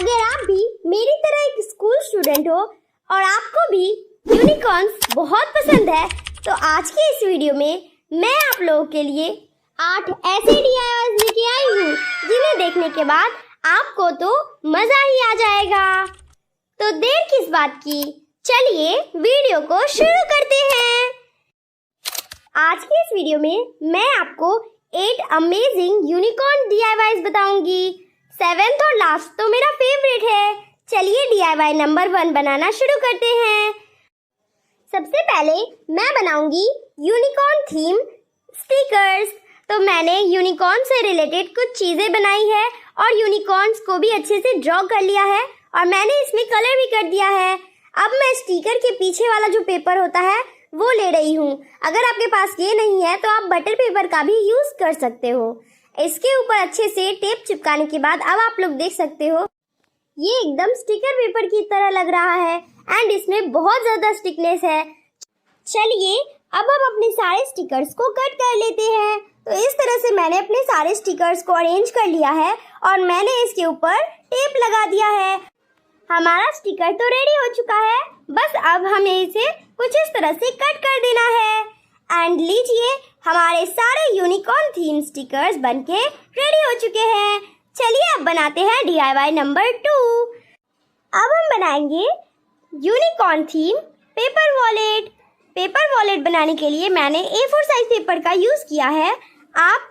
अगर आप भी मेरी तरह एक स्कूल स्टूडेंट हो और आपको भी यूनिकॉर्न्स बहुत पसंद है, तो आज की इस वीडियो में मैं आप लोगों के लिए 8 ऐसे DIYs लेके आई हूँ जिन्हें देखने के बाद आपको तो मज़ा ही आ जाएगा। तो देर किस बात की, चलिए वीडियो को शुरू करते हैं। आज की इस वीडियो में मैं आपको 8 अमेजिंग यूनिकॉर्न DIYs बताऊंगी। 7th और लास्ट तो मेरा फेवरेट है। चलिए DIY नंबर 1 बनाना शुरू करते हैं। सबसे पहले मैं बनाऊंगी यूनिकॉर्न थीम स्टिकर्स। तो मैंने यूनिकॉर्न से रिलेटेड कुछ चीज़ें बनाई है और यूनिकॉर्न्स को भी अच्छे से ड्रॉ कर लिया है और मैंने इसमें कलर भी कर दिया है। अब मैं स्टिकर के पीछे वाला जो पेपर होता है वो ले रही हूँ। अगर आपके पास ये नहीं है तो आप बटर पेपर का भी यूज़ कर सकते हो। इसके ऊपर अच्छे से टेप चिपकाने के बाद अब आप लोग देख सकते हो ये एकदम स्टिकर पेपर की तरह लग रहा है एंड इसमें बहुत ज़्यादा स्टिकनेस है। चलिए अब हम अपने सारे स्टिकर्स को कट कर लेते हैं। तो इस तरह से मैंने अपने सारे स्टिकर्स को अरेंज कर लिया है और मैंने इसके ऊपर टेप लगा दिया है। हमारा स्टिकर तो रेडी हो चुका है, बस अब हमें इसे कुछ इस तरह से कट कर देना है। एंड लीजिए हमारे सारे यूनिकॉर्न थीम स्टिकर्स बनके रेडी हो चुके हैं। चलिए अब बनाते हैं DIY नंबर 2। अब हम बनाएंगे unicorn theme paper wallet. Paper wallet बनाने के लिए मैंने A4 साइज पेपर का यूज़ किया है। आप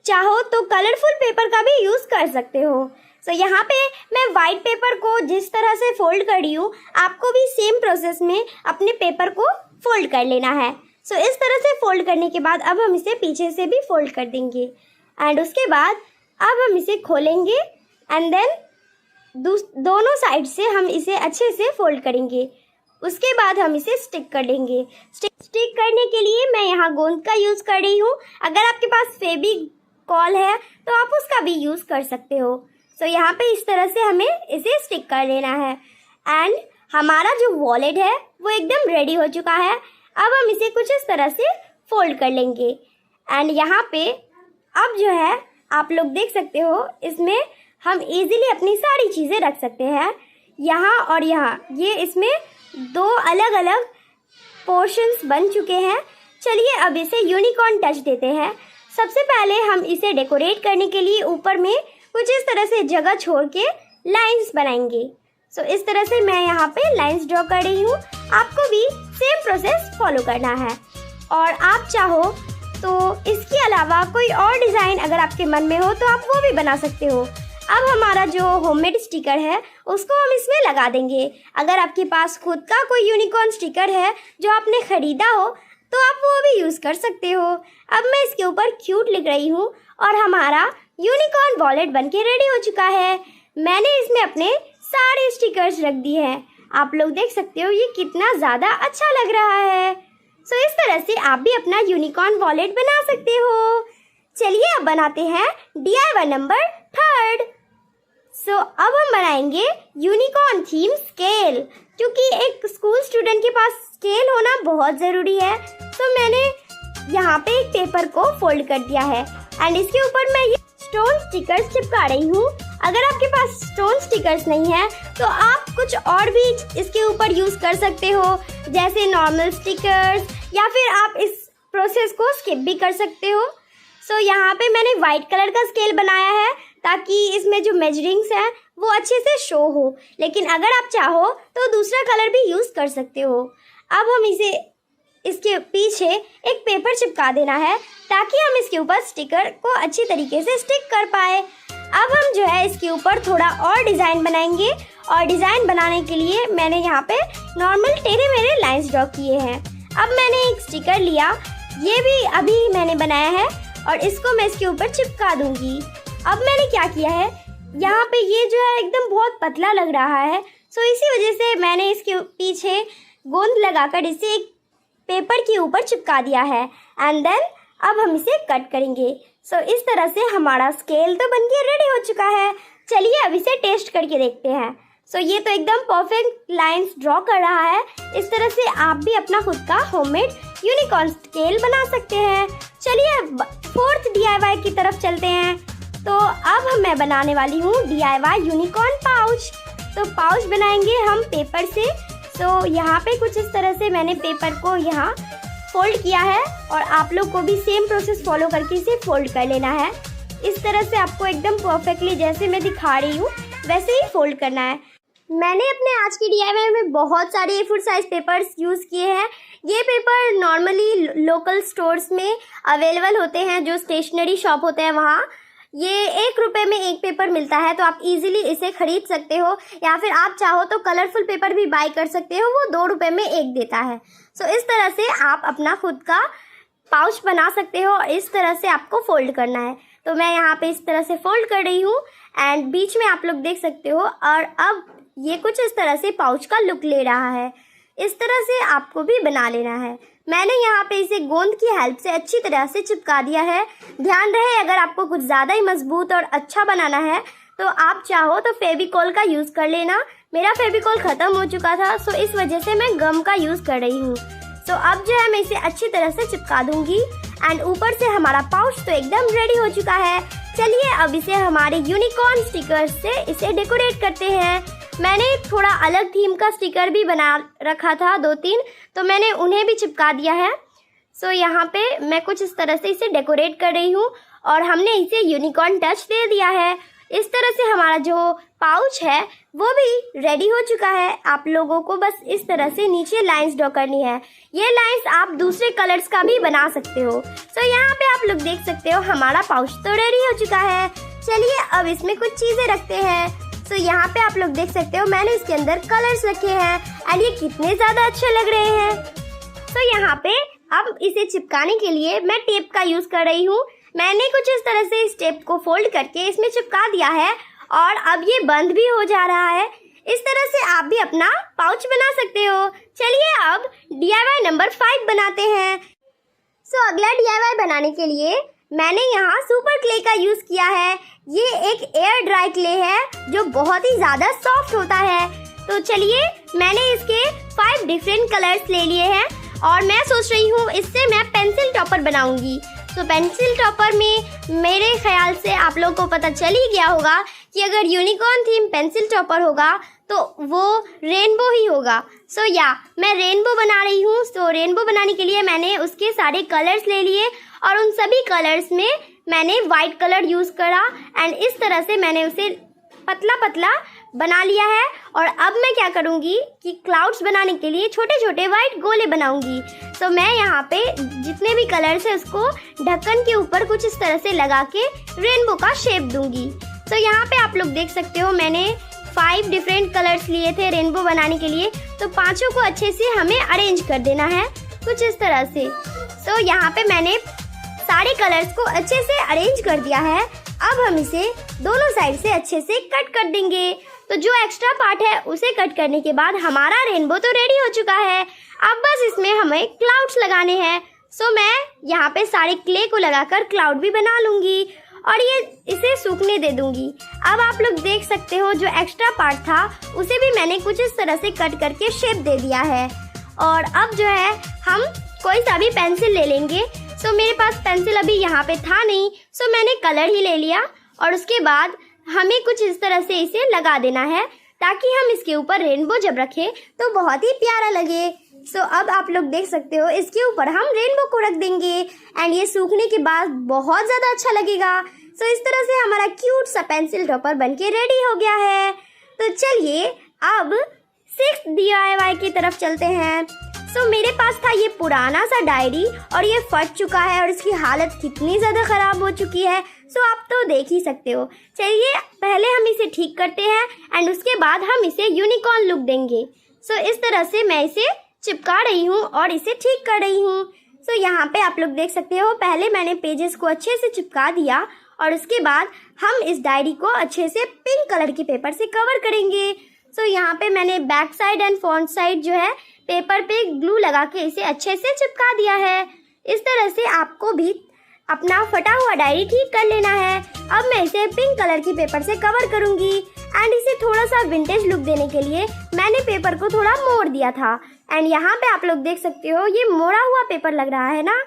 चाहो तो कलरफुल पेपर का भी यूज़ कर सकते हो। तो यहाँ पे मैं वाइट पेपर को जिस तरह से फोल्ड कर रही हूँ, आपको भी सेम प्रोसेस में अपने पेपर को फोल्ड कर लेना है। सो इस तरह से फोल्ड करने के बाद अब हम इसे पीछे से भी फोल्ड कर देंगे एंड उसके बाद अब हम इसे खोलेंगे एंड देन दोनों साइड से हम इसे अच्छे से फोल्ड करेंगे। उसके बाद हम इसे स्टिक कर लेंगे। स्टिक करने के लिए मैं यहाँ गोंद का यूज़ कर रही हूँ। अगर आपके पास फेविकॉल है तो आप उसका भी यूज़ कर सकते हो। सो यहाँ पे इस तरह से हमें इसे स्टिक कर लेना है एंड हमारा जो वॉलेट है वो एकदम रेडी हो चुका है। अब हम इसे कुछ इस तरह से फोल्ड कर लेंगे एंड यहाँ पे अब जो है आप लोग देख सकते हो इसमें हम इजीली अपनी सारी चीज़ें रख सकते हैं। यहाँ और यहाँ ये इसमें 2 अलग अलग पोर्शंस बन चुके हैं। चलिए अब इसे यूनिकॉर्न टच देते हैं। सबसे पहले हम इसे डेकोरेट करने के लिए ऊपर में कुछ इस तरह से जगह छोड़ के लाइंस बनाएंगे। सो इस तरह से मैं यहाँ पे लाइंस ड्रॉ कर रही हूँ। आपको भी सेम प्रोसेस फॉलो करना है और आप चाहो तो इसके अलावा कोई और डिज़ाइन अगर आपके मन में हो तो आप वो भी बना सकते हो। अब हमारा जो होममेड स्टिकर है उसको हम इसमें लगा देंगे। अगर आपके पास खुद का कोई यूनिकॉर्न स्टिकर है जो आपने ख़रीदा हो तो आप वो भी यूज़ कर सकते हो। अब मैं इसके ऊपर क्यूट लिख रही हूँ और हमारा यूनिकॉर्न वॉलेट बनके रेडी हो चुका है। मैंने इसमें अपने सारे स्टिकर्स रख दिए हैं। आप लोग देख सकते हो ये कितना ज़्यादा अच्छा लग रहा है। सो इस तरह से आप भी अपना यूनिकॉर्न वॉलेट बना सकते हो। चलिए अब बनाते हैं DIY नंबर 3। सो अब हम बनाएंगे यूनिकॉर्न थीम स्केल। क्योंकि एक स्कूल स्टूडेंट के पास स्केल होना बहुत ज़रूरी है, तो मैंने यहाँ पे एक पेपर को फोल्ड कर दिया है एंड इसके ऊपर मैं ये स्टोन स्टिकर्स चिपका रही हूँ। अगर आपके पास स्टोन स्टिकर्स नहीं है तो आप कुछ और भी इसके ऊपर यूज़ कर सकते हो, जैसे नॉर्मल स्टिकर्स, या फिर आप इस प्रोसेस को स्किप भी कर सकते हो। सो यहाँ पे मैंने वाइट कलर का स्केल बनाया है ताकि इसमें जो मेजरिंग्स हैं वो अच्छे से शो हो, लेकिन अगर आप चाहो तो दूसरा कलर भी यूज़ कर सकते हो। अब हम इसके पीछे एक पेपर चिपका देना है ताकि हम इसके ऊपर स्टिकर को अच्छी तरीके से स्टिक कर पाए। अब हम जो है इसके ऊपर थोड़ा और डिज़ाइन बनाएंगे और डिज़ाइन बनाने के लिए मैंने यहाँ पे नॉर्मल टेढ़े मेढ़े लाइंस ड्रॉ किए हैं। अब मैंने एक स्टिकर लिया, ये भी अभी मैंने बनाया है और इसको मैं इसके ऊपर चिपका दूंगी। अब मैंने क्या किया है, यहाँ पे ये जो है एकदम बहुत पतला लग रहा है, सो इसी वजह से मैंने इसके पीछे गोंद लगाकर इसे एक पेपर के ऊपर चिपका दिया है एंड देन अब हम इसे कट करेंगे। सो इस तरह से हमारा स्केल तो बनके रेडी हो चुका है। चलिए अब इसे टेस्ट करके देखते हैं। सो ये तो एकदम परफेक्ट लाइंस ड्रॉ कर रहा है। इस तरह से आप भी अपना खुद का होममेड यूनिकॉर्न स्केल बना सकते हैं। चलिए 4th DIY की तरफ चलते हैं। तो अब मैं बनाने वाली हूँ DIY यूनिकॉर्न पाउच। तो पाउच बनाएंगे हम पेपर से। तो यहाँ पे कुछ इस तरह से मैंने पेपर को यहाँ फोल्ड किया है और आप लोग को भी सेम प्रोसेस फॉलो करके इसे फोल्ड कर लेना है। इस तरह से आपको एकदम परफेक्टली जैसे मैं दिखा रही हूँ वैसे ही फोल्ड करना है। मैंने अपने आज की DIY में बहुत सारे A4 साइज पेपर्स यूज़ किए हैं। ये पेपर नॉर्मली लोकल स्टोर्स में अवेलेबल होते हैं, जो स्टेशनरी शॉप होते हैं वहाँ। ये 1 रुपये में एक पेपर मिलता है, तो आप इजीली इसे खरीद सकते हो, या फिर आप चाहो तो कलरफुल पेपर भी बाय कर सकते हो, वो 2 रुपये में एक देता है। सो इस तरह से आप अपना खुद का पाउच बना सकते हो और इस तरह से आपको फोल्ड करना है। तो मैं यहाँ पे इस तरह से फोल्ड कर रही हूँ एंड बीच में आप लोग देख सकते हो। और अब ये कुछ इस तरह से पाउच का लुक ले रहा है। इस तरह से आपको भी बना लेना है। मैंने यहाँ पे इसे गोंद की हेल्प से अच्छी तरह से चिपका दिया है। ध्यान रहे, अगर आपको कुछ ज़्यादा ही मजबूत और अच्छा बनाना है तो आप चाहो तो फेविकॉल का यूज़ कर लेना। मेरा फेविकॉल ख़त्म हो चुका था, सो इस वजह से मैं गम का यूज़ कर रही हूँ। तो अब जो है मैं इसे अच्छी तरह से चिपका दूंगी एंड ऊपर से हमारा पाउच तो एकदम रेडी हो चुका है। चलिए अब इसे हमारे यूनिकॉर्न स्टिकर से इसे डेकोरेट करते हैं। मैंने थोड़ा अलग थीम का स्टिकर भी बना रखा था 2-3, तो मैंने उन्हें भी चिपका दिया है। सो यहाँ पे मैं कुछ इस तरह से इसे डेकोरेट कर रही हूँ और हमने इसे यूनिकॉर्न टच दे दिया है। इस तरह से हमारा जो पाउच है वो भी रेडी हो चुका है। आप लोगों को बस इस तरह से नीचे लाइंस ड्रॉ करनी है। ये लाइंस आप दूसरे कलर्स का भी बना सकते हो। सो यहाँ पे आप लोग देख सकते हो हमारा पाउच तो रेडी हो चुका है। चलिए अब इसमें कुछ चीज़ें रखते हैं। सो यहाँ पे आप लोग देख सकते हो मैंने इसके अंदर कलर्स रखे हैं एंड ये कितने ज़्यादा अच्छे लग रहे हैं। सो यहाँ पे अब इसे चिपकाने के लिए मैं टेप का यूज़ कर रही हूँ। मैंने कुछ इस तरह से इस टेप को फोल्ड करके इसमें चिपका दिया है और अब ये बंद भी हो जा रहा है। इस तरह से आप भी अपना पाउच बना सकते हो। चलिए अब DIY नंबर 5 बनाते हैं। सो अगला DIY बनाने के लिए मैंने यहाँ सुपर क्ले का यूज़ किया है। ये एक एयर ड्राई क्ले है जो बहुत ही ज़्यादा सॉफ्ट होता है। तो चलिए मैंने इसके 5 डिफरेंट कलर्स ले लिए हैं और मैं सोच रही हूँ इससे मैं पेंसिल टॉपर बनाऊंगी। तो पेंसिल टॉपर में मेरे ख्याल से आप लोगों को पता चल ही गया होगा कि अगर यूनिकॉर्न थीम पेंसिल टॉपर होगा तो वो रेनबो ही होगा। सो मैं रेनबो बना रही हूँ। तो रेनबो बनाने के लिए मैंने उसके सारे कलर्स ले लिए और उन सभी कलर्स में मैंने वाइट कलर यूज़ करा एंड इस तरह से मैंने उसे पतला पतला बना लिया है। और अब मैं क्या करूँगी कि क्लाउड्स बनाने के लिए छोटे छोटे वाइट गोले बनाऊँगी। तो मैं यहाँ पे जितने भी कलर्स है उसको ढक्कन के ऊपर कुछ इस तरह से लगा के रेनबो का शेप दूंगी। तो यहाँ पे आप लोग देख सकते हो मैंने 5 डिफरेंट कलर्स लिए थे रेनबो बनाने के लिए। तो पांचों को अच्छे से हमें अरेंज कर देना है कुछ इस तरह से। तो यहाँ पे मैंने सारे कलर्स को अच्छे से अरेंज कर दिया है। अब हम इसे दोनों साइड से अच्छे से कट कर देंगे। तो जो एक्स्ट्रा पार्ट है उसे कट करने के बाद हमारा रेनबो तो रेडी हो चुका है। अब बस इसमें हमें क्लाउड्स लगाने हैं। सो मैं यहाँ पे सारे क्ले को लगाकर क्लाउड भी बना लूँगी और ये इसे सूखने दे दूँगी। अब आप लोग देख सकते हो जो एक्स्ट्रा पार्ट था उसे भी मैंने कुछ इस तरह से कट करके शेप दे दिया है। और अब जो है हम कोई सा भी पेंसिल ले लेंगे। सो मेरे पास पेंसिल अभी यहाँ पे था नहीं, सो मैंने कलर ही ले लिया और उसके बाद हमें कुछ इस तरह से इसे लगा देना है ताकि हम इसके ऊपर रेनबो जब रखें तो बहुत ही प्यारा लगे। सो अब आप लोग देख सकते हो इसके ऊपर हम रेनबो को रख देंगे एंड ये सूखने के बाद बहुत ज़्यादा अच्छा लगेगा। सो इस तरह से हमारा क्यूट सा पेंसिल टॉपर बनके रेडी हो गया है। तो चलिए अब 6th DIY की तरफ चलते हैं। सो मेरे पास था ये पुराना सा डायरी और ये फट चुका है और इसकी हालत कितनी ज़्यादा ख़राब हो चुकी है सो आप तो देख ही सकते हो। चलिए पहले हम इसे ठीक करते हैं एंड उसके बाद हम इसे यूनिकॉर्न लुक देंगे। सो इस तरह से मैं इसे चिपका रही हूँ और इसे ठीक कर रही हूँ। सो यहाँ पे आप लोग देख सकते हो पहले मैंने पेजेस को अच्छे से चिपका दिया और उसके बाद हम इस डायरी को अच्छे से पिंक कलर के पेपर से कवर करेंगे। सो यहाँ पे मैंने back side and front side जो है पेपर पे ग्लू लगा के इसे अच्छे से चिपका दिया है। इस तरह से आपको भी अपना फटा हुआ डायरी ठीक कर लेना है। अब मैं इसे पिंक कलर की पेपर से कवर करूंगी एंड इसे थोड़ा सा विंटेज लुक देने के लिए मैंने पेपर को थोड़ा मोड़ दिया था एंड यहाँ पे आप लोग देख सकते हो ये मोड़ा हुआ पेपर लग रहा है ना।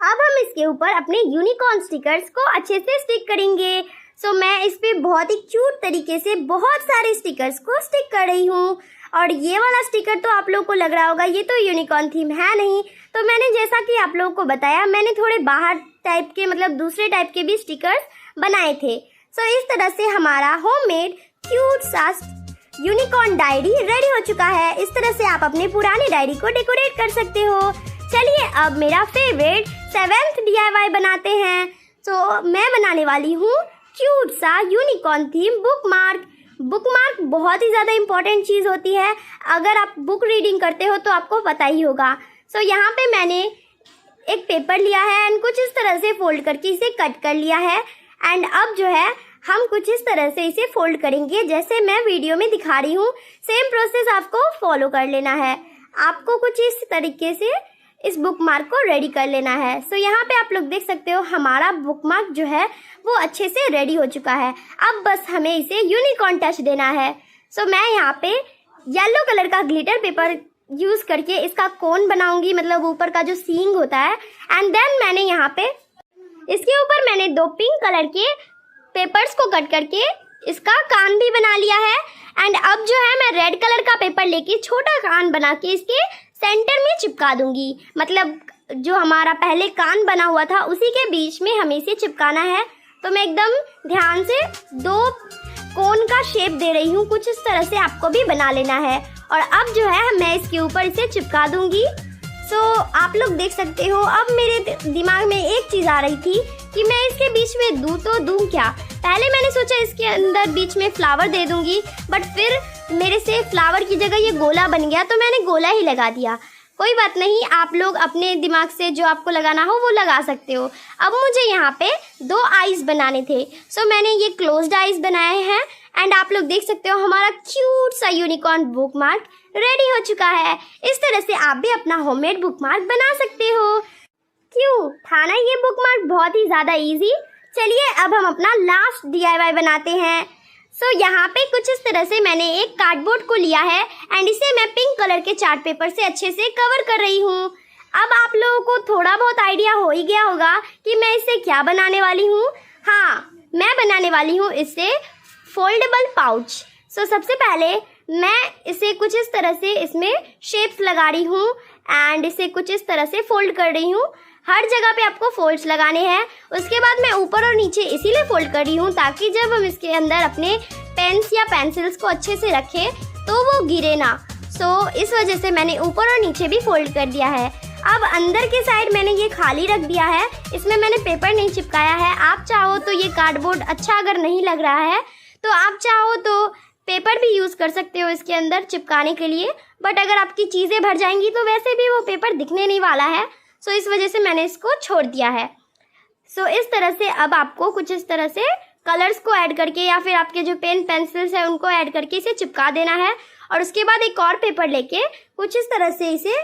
अब हम इसके ऊपर अपने यूनिकॉर्न स्टिकर्स को अच्छे से स्टिक करेंगे। सो मैं इस पे बहुत ही क्यूट तरीके से बहुत सारे स्टिकर्स को स्टिक कर रही हूँ। और ये वाला स्टिकर तो आप लोगों को लग रहा होगा ये तो यूनिकॉर्न थीम है नहीं, तो मैंने जैसा कि आप लोगों को बताया मैंने थोड़े बाहर टाइप के मतलब दूसरे टाइप के भी स्टिकर्स बनाए थे। सो इस तरह से हमारा होममेड क्यूट सा यूनिकॉर्न डायरी रेडी हो चुका है। इस तरह से आप अपने पुरानी डायरी को डेकोरेट कर सकते हो। चलिए अब मेरा फेवरेट 7th DIY बनाते हैं। तो मैं बनाने वाली हूँ क्यूट सा यूनिकॉर्न थीम बुकमार्क। बुकमार्क बहुत ही ज़्यादा इम्पॉर्टेंट चीज़ होती है। अगर आप बुक रीडिंग करते हो तो आपको पता ही होगा। सो यहाँ पे मैंने एक पेपर लिया है एंड कुछ इस तरह से फोल्ड करके इसे कट कर लिया है। एंड अब जो है हम कुछ इस तरह से इसे फोल्ड करेंगे जैसे मैं वीडियो में दिखा रही हूँ। सेम प्रोसेस आपको फॉलो कर लेना है। आपको कुछ इस तरीके से इस बुकमार्क को रेडी कर लेना है। सो यहाँ पे आप लोग देख सकते हो हमारा बुकमार्क जो है वो अच्छे से रेडी हो चुका है। अब बस हमें इसे यूनिकॉर्न टच देना है। सो मैं यहाँ पे येलो कलर का ग्लिटर पेपर यूज करके इसका कोन बनाऊंगी, मतलब ऊपर का जो सींग होता है। एंड देन मैंने यहाँ पे इसके ऊपर मैंने 2 पिंक कलर के पेपर्स को कट करके इसका कान भी बना लिया है। एंड अब जो है मैं रेड कलर का पेपर लेके छोटा कान बना के इसके सेंटर में चिपका दूंगी। मतलब जो हमारा पहले कान बना हुआ था उसी के बीच में हमें इसे चिपकाना है। तो मैं एकदम ध्यान से 2 कोन का शेप दे रही हूँ। कुछ इस तरह से आपको भी बना लेना है। और अब जो है मैं इसके ऊपर इसे चिपका दूंगी। सो आप लोग देख सकते हो अब मेरे दिमाग में एक चीज़ आ रही थी कि मैं इसके बीच में दूँ तो दूँ क्या। पहले मैंने सोचा इसके अंदर बीच में फ्लावर दे दूंगी, बट फिर मेरे से फ्लावर की जगह ये गोला बन गया तो मैंने गोला ही लगा दिया। कोई बात नहीं, आप लोग अपने दिमाग से जो आपको लगाना हो वो लगा सकते हो। अब मुझे यहाँ पे 2 आईज बनाने थे। सो मैंने ये क्लोज्ड आईज बनाए हैं। एंड आप लोग देख सकते हो हमारा क्यूट सा यूनिकॉर्न बुकमार्क रेडी हो चुका है। इस तरह से आप भी अपना होममेड बुकमार्क बना सकते हो। क्यों था ना ये बुकमार्क बहुत ही ज़्यादा इजी। चलिए अब हम अपना लास्ट DIY बनाते हैं। सो यहाँ पे कुछ इस तरह से मैंने एक कार्डबोर्ड को लिया है एंड इसे मैं पिंक कलर के चार्ट पेपर से अच्छे से कवर कर रही हूँ। अब आप लोगों को थोड़ा बहुत आइडिया हो ही गया होगा कि मैं इससे क्या बनाने वाली हूँ। हाँ, मैं बनाने वाली हूँ इससे फोल्डेबल पाउच। सो सबसे पहले मैं इसे कुछ इस तरह से इसमें शेप्स लगा रही हूँ एंड इसे कुछ इस तरह से फोल्ड कर रही हूँ। हर जगह पे आपको फोल्ड्स लगाने हैं। उसके बाद मैं ऊपर और नीचे इसीलिए फोल्ड कर रही हूँ ताकि जब हम इसके अंदर अपने पेन्स या पेंसिल्स को अच्छे से रखें तो वो गिरे ना। सो इस वजह से मैंने ऊपर और नीचे भी फोल्ड कर दिया है। अब अंदर के साइड मैंने ये खाली रख दिया है, इसमें मैंने पेपर नहीं चिपकाया है। आप चाहो तो ये कार्डबोर्ड अच्छा अगर नहीं लग रहा है तो आप चाहो तो पेपर भी यूज़ कर सकते हो इसके अंदर चिपकाने के लिए, बट अगर आपकी चीज़ें भर जाएंगी तो वैसे भी वो पेपर दिखने नहीं वाला है। सो इस वजह से मैंने इसको छोड़ दिया है। सो इस तरह से अब आपको कुछ इस तरह से कलर्स को ऐड करके या फिर आपके जो पेन पेंसिल्स हैं उनको ऐड करके इसे चिपका देना है। और उसके बाद एक और पेपर लेके कुछ इस तरह से इसे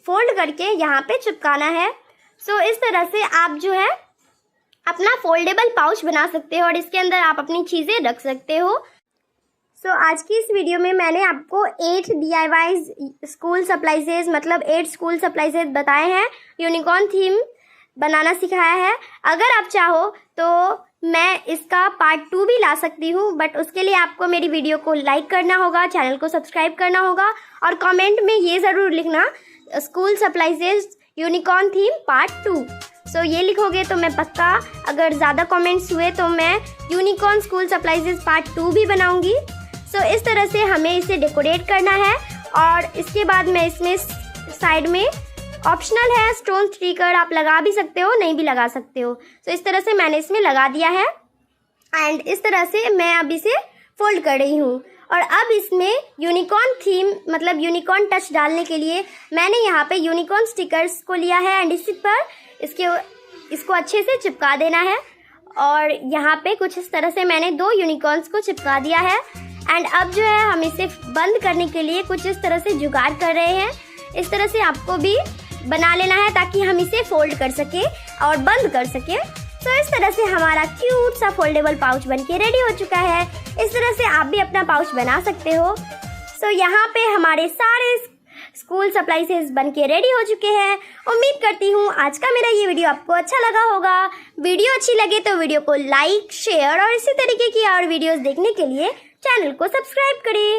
फोल्ड करके यहाँ पे चिपकाना है। सो इस तरह से आप जो है अपना फोल्डेबल पाउच बना सकते हो और इसके अंदर आप अपनी चीज़ें रख सकते हो। सो आज की इस वीडियो में मैंने आपको 8 DIY स्कूल सप्लाइजेज मतलब 8 स्कूल सप्लाइजेज बताए हैं, यूनिकॉर्न थीम बनाना सिखाया है। अगर आप चाहो तो मैं इसका पार्ट 2 भी ला सकती हूँ, बट उसके लिए आपको मेरी वीडियो को लाइक करना होगा, चैनल को सब्सक्राइब करना होगा और कमेंट में ये ज़रूर लिखना स्कूल सप्लाइजेज यूनिकॉर्न थीम पार्ट 2। सो ये लिखोगे तो मैं पक्का, अगर ज़्यादा कमेंट्स हुए तो मैं यूनिकॉर्न स्कूल सप्लाइजेज पार्ट 2 भी बनाऊँगी। सो इस तरह से हमें इसे डेकोरेट करना है और इसके बाद मैं इसमें साइड में ऑप्शनल है स्टोन स्टिकर, आप लगा भी सकते हो नहीं भी लगा सकते हो। सो इस तरह से मैंने इसमें लगा दिया है एंड इस तरह से मैं अब इसे फोल्ड कर रही हूँ। और अब इसमें यूनिकॉर्न थीम मतलब यूनिकॉर्न टच डालने के लिए मैंने यहाँ पे यूनिकॉर्न स्टिकर्स को लिया है एंड इसी पर इसको अच्छे से चिपका देना है। और यहाँ पे कुछ इस तरह से मैंने 2 यूनिकॉर्न्स को चिपका दिया है एंड अब जो है हम इसे बंद करने के लिए कुछ इस तरह से जुगाड़ कर रहे हैं। इस तरह से आपको भी बना लेना है ताकि हम इसे फोल्ड कर सके और बंद कर सके। तो इस तरह से हमारा क्यूट सा फोल्डेबल पाउच बनके रेडी हो चुका है। इस तरह से आप भी अपना पाउच बना सकते हो। सो यहाँ पे हमारे सारे स्कूल सप्लाईज बन के रेडी हो चुके हैं। उम्मीद करती हूँ आज का मेरा ये वीडियो आपको अच्छा लगा होगा। वीडियो अच्छी लगे तो वीडियो को लाइक, शेयर और इसी तरीके की और वीडियोस देखने के लिए चैनल को सब्सक्राइब करें।